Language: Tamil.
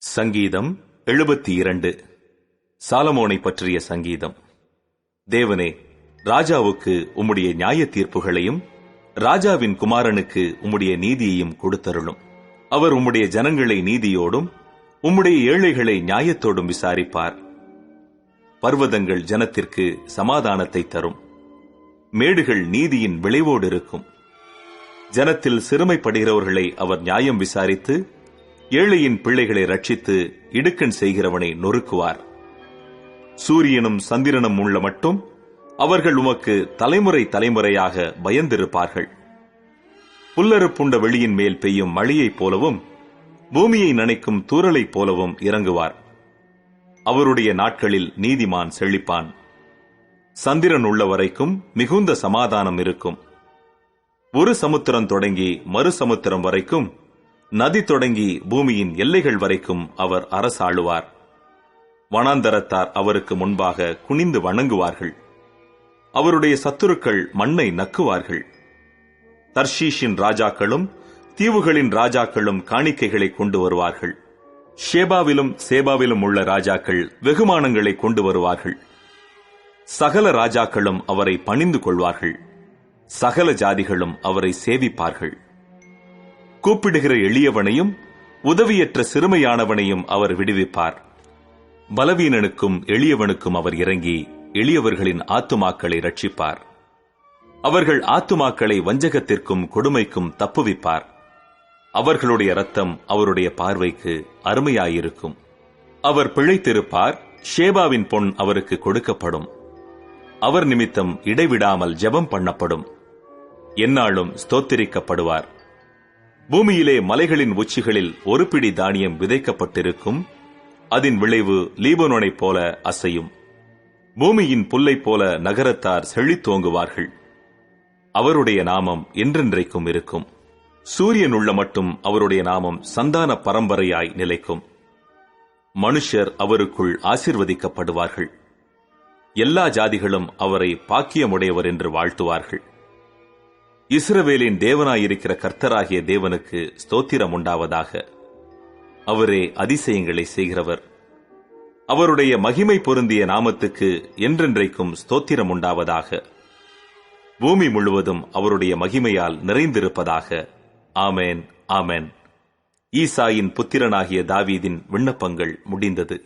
சங்கீதம் 72. சாலமோனை பற்றிய சங்கீதம். தேவனே, ராஜாவுக்கு உம்முடைய நியாய தீர்ப்புகளையும் ராஜாவின் குமாரனுக்கு உம்முடைய நீதியையும் கொடுத்தருளும். அவர் உம்முடைய ஜனங்களை நீதியோடும் உம்முடைய ஏழைகளை நியாயத்தோடும் விசாரிப்பார். பர்வதங்கள் ஜனத்திற்கு சமாதானத்தை தரும், மேடுகள் நீதியின் விளைவோடு இருக்கும். ஜனத்தில் சிறுமைப்படுகிறவர்களை அவர் நியாயம் விசாரித்து ஏழையின் பிள்ளைகளை ரட்சித்து இடுக்கண் செய்கிறவனை நொறுக்குவார். சூரியனும் சந்திரனும் உள்ள மட்டும் அவர்கள் உமக்கு தலைமுறை தலைமுறையாக பயந்திருப்பார்கள். புல்லறுப்புண்ட வெளியின் மேல் பெய்யும் மழையைப் போலவும் பூமியை நனைக்கும் தூறலைப் போலவும் இறங்குவார். அவருடைய நாட்களில் நீதிமான் செழிப்பான். சந்திரன் உள்ள வரைக்கும் மிகுந்த சமாதானம் இருக்கும். ஒரு சமுத்திரம் தொடங்கி மறு சமுத்திரம் வரைக்கும், நதி தொடங்கி பூமியின் எல்லைகள் வரைக்கும் அவர் அரசாளுவார். வனாந்தரத்தார் அவருக்கு முன்பாக குனிந்து வணங்குவார்கள். அவருடைய சத்துருக்கள் மண்ணை நக்குவார்கள். தர்ஷீஷின் ராஜாக்களும் தீவுகளின் ராஜாக்களும் காணிக்கைகளை கொண்டு வருவார்கள். ஷேபாவிலும் சேபாவிலும் உள்ள ராஜாக்கள் வெகுமானங்களை கொண்டு வருவார்கள். சகல ராஜாக்களும் அவரை பணிந்து கொள்வார்கள். சகல ஜாதிகளும் அவரை சேவிப்பார்கள். கூப்பிடுகிற எளியவனையும் உதவியற்ற சிறுமையானவனையும் அவர் விடுவிப்பார். பலவீனனுக்கும் எளியவனுக்கும் அவர் இறங்கி எளியவர்களின் ஆத்துமாக்களை ரட்சிப்பார். அவர்கள் ஆத்துமாக்களை வஞ்சகத்திற்கும் கொடுமைக்கும் தப்புவிப்பார். அவர்களுடைய இரத்தம் அவருடைய பார்வைக்கு அருமையாயிருக்கும். அவர் பிழைத்திருப்பார். ஷேபாவின் பொன் அவருக்கு கொடுக்கப்படும். அவர் நிமித்தம் இடைவிடாமல் ஜெபம் பண்ணப்படும். எந்நாளும் ஸ்தோத்திரிக்கப்படுவார். பூமியிலே மலைகளின் உச்சிகளில் ஒரு பிடி தானியம் விதைக்கப்பட்டிருக்கும். அதன் விளைவு லீபனோனைப் போல அசையும். பூமியின் புல்லைப் போல நகரத்தார் செழித்தோங்குவார்கள். அவருடைய நாமம் என்றென்றைக்கும் இருக்கும். சூரியன் உள்ள மட்டும் அவருடைய நாமம் சந்தான பரம்பரையாய் நிலைக்கும். மனுஷர் அவருக்குள் ஆசீர்வதிக்கப்படுவார்கள். எல்லா ஜாதிகளும் அவரை பாக்கியமுடையவர் என்று வாழ்த்துவார்கள். இஸ்ரவேலின் தேவனாயிருக்கிற கர்த்தராகிய தேவனுக்கு ஸ்தோத்திரம் உண்டாவதாக. அவரே அதிசயங்களை செய்கிறவர். அவருடைய மகிமை பொருந்திய நாமத்துக்கு என்றென்றைக்கும் ஸ்தோத்திரம் உண்டாவதாக. பூமி முழுவதும் அவருடைய மகிமையால் நிறைந்திருப்பதாக. ஆமென், ஆமென். ஈசாயின் புத்திரனாகிய தாவீதின் விண்ணப்பங்கள் முடிந்தது.